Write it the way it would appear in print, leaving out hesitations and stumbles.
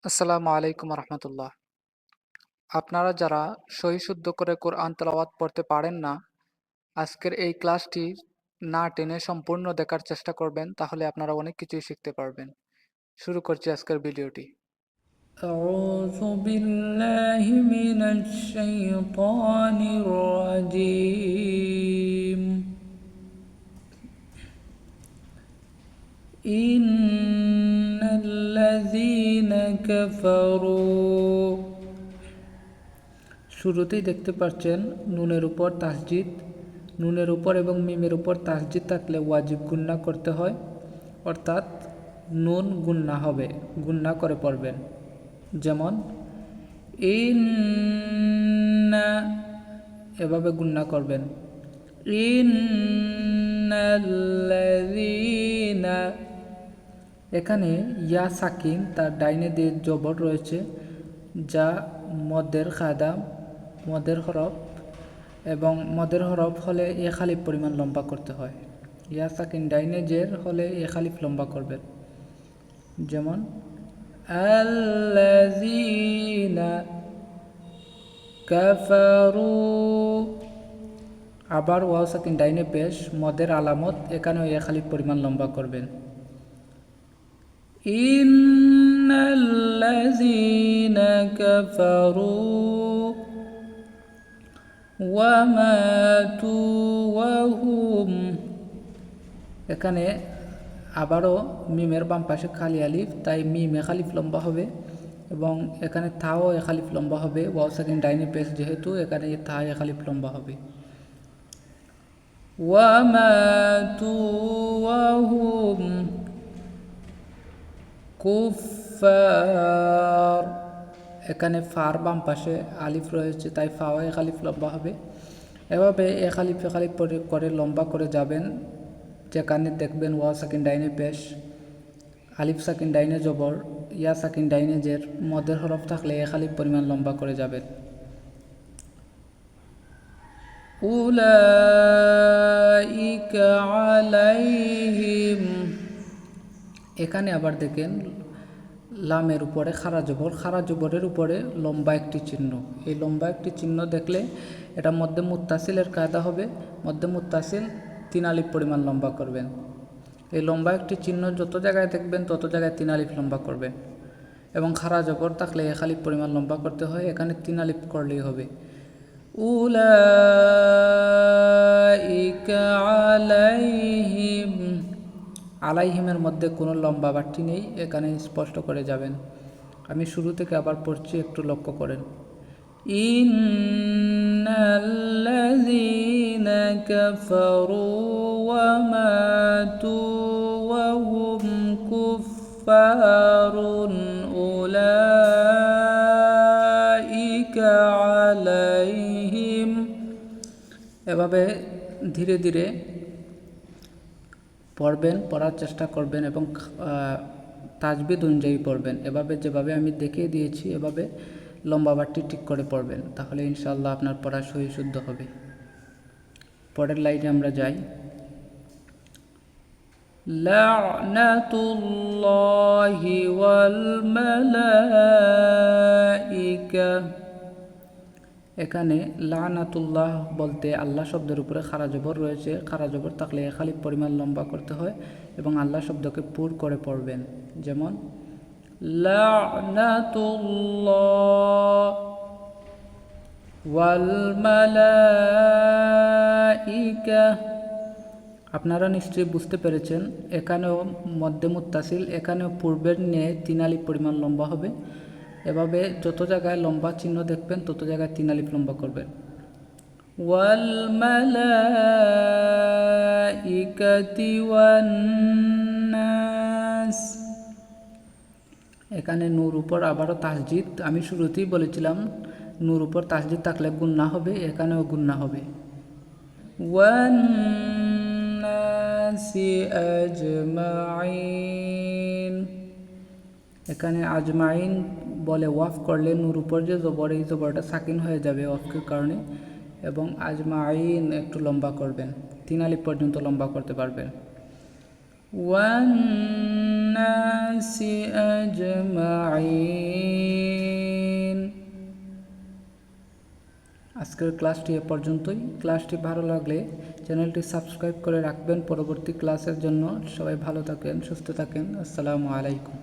আসসালামু আলাইকুম রহমতুল্লাহ। আপনারা যারা সহি শুদ্ধ করে কোরআন তেলাওয়াত পড়তে পারেন না, আজকের এই ক্লাসটি না টেনে সম্পূর্ণ দেখার চেষ্টা করবেন, তাহলে আপনারা অনেক কিছুই শিখতে পারবেন। শুরু করছি আজকের ভিডিওটি। أعوذ بالله من الشيطان الرجيم. إن الذين كفروا শুরুতেই দেখতে পাচ্ছেন নুনের উপর তাসজিদ। নুনের উপর এবং মিমের উপর তাসজিদ থাকলে ওয়াজিব গুন্না করতে হয়, অর্থাৎ নুন গুন্না হবে, গুন্না করে পড়বেন। যেমন ইন্না, এভাবে গুন্না করবেন। ইন্নাল্লাযীনা, এখানে ইয়া সাকিন তার ডাইনে দিয়ে জবর রয়েছে, যা মদের কায়দা, মদের হরফ, এবং মদের হরফ হলে এ খালিফ পরিমাণ লম্বা করতে হয়। ইয়া সাকিন ডাইনে জের হলে এ খালিফ লম্বা করবেন। যেমন আল্লাযীনা কাফারু, আবার ওয়াও সাকিন ডাইনে পেশ, মদের আলামত, এখানেও এ খালিফ পরিমাণ লম্বা করবেন। ইন্নাল্লাযীনা কাফারু ওয়া মাতু ওয়া হুম, এখানে আবারও মিমের বাম পাশে খালি আলিফ, তাই মিম এ খালিফ লম্বা হবে, এবং এখানে থাও এ খালিফ লম্বা হবে। ওয়াও সাকিন ডাইনি পেশ যেহেতু, এখানে থা এ খালিফ লম্বা হবে। ওয়া মাতু ওয়া হুম কুফার, এখানে ফার বাম পাশে আলিফ রয়েছে, তাই ফাও এ খালিফ লম্বা হবে। এভাবে এ খালিফ করে লম্বা করে যাবেন, যেখানে দেখবেন ওয়াও সাকিন ডাইনে পেশ, আলিফ সাকিন ডাইনে জবর, ইয়া সাকিন ডাইনে জের, মদের হরফ থাকলে এ খালিফ পরিমাণ লম্বা করে যাবেন। উলাইকা আলাইহিম, এখানে আবার দেখেন লামের উপরে খারা জবর, খারা জবরের উপরে লম্বা একটি চিহ্ন। এই লম্বা একটি চিহ্ন দেখলে এটা মধ্যে মুত্তাসিলের কায়দা হবে। মধ্যে মুত্তাসিল 3 আলিফ পরিমাণ লম্বা করবেন। এই লম্বা একটি চিহ্ন যত জায়গায় দেখবেন তত জায়গায় 3 আলিফ লম্বা করবেন, এবং খারা জবর থাকলে 1 আলিফ পরিমাণ লম্বা করতে হয়, এখানে 3 আলিফ করলেই হবে। উলাইকা আলাইহিম, আলাইহিমের মধ্যে কোনো লম্বা বাড়তি নেই, এখানে স্পষ্ট করে যাবেন। আমি শুরু থেকে আবার পড়ছি, একটু লক্ষ্য করেন। ইন্নাল্লাযীনা কাফারু ওয়া মাতু ওয়া হুম কুফফারুন উলাইকা আলাইহিম, এভাবে ধীরে ধীরে পড়বেন, পড়ার চেষ্টা করবেন, এবং তাজবিদ অনুযায়ী পড়বেন। এভাবে যেভাবে আমি দেখিয়ে দিয়েছি এভাবে লম্বা বাটটি ঠিক করে পড়বেন, তাহলে ইনশাআল্লাহ আপনার পড়া সহি শুদ্ধ হবে। পরের লাইনে আমরা যাই। লা'নাতুল্লাহি ওয়াল মালাইকা, এখানে লানাতুল্লাহ বলতে আল্লাহ শব্দের উপরে খারা জবর রয়েছে। খারা জবর থাকলে খালি পরিমাণ লম্বা করতে হয়, এবং আল্লাহ শব্দকে পুর করে পড়বেন। যেমন লানাতুল্লাহ ওয়াল মালাইকা, আপনারা নিশ্চয়ই বুঝতে পেরেছেন, এখানেও মধ্যে মুত্তাসিল, এখানেও পূর্বের নিয়ে 3 আলিফ পরিমাণ লম্বা হবে। এভাবে যত জায়গায় লম্বা চিহ্ন দেখবেন তত জায়গায় 3 আলিফ লম্বা করবেন। ওয়াল মালাইকাতি ওয়ান নাস, এখানে নূর উপর আবারও তাসজিদ। আমি শুরুতেই বলেছিলাম নূর উপর তাসজিদ থাকলে গুন্না হবে, এখানেও গুন্না হবে। ওয়ান নাসি আজমাইন, এখানে আজমাইন বলে ওয়াফ করলে নূর উপর যে জবর, এই জবরটা সাকিন হয়ে যাবে ওয়াফের কারণে, এবং আজমাইন একটু লম্বা করবেন, 3 আলিফ পর্যন্ত লম্বা করতে পারবেন। ওয়ান الناس أجمعين। আজকের ক্লাসটি এ পর্যন্তই। ক্লাসটি ভালো লাগলে চ্যানেলটি সাবস্ক্রাইব করে রাখবেন পরবর্তী ক্লাসের জন্য। সবাই ভালো থাকেন, সুস্থ থাকেন। আসসালামু আলাইকুম।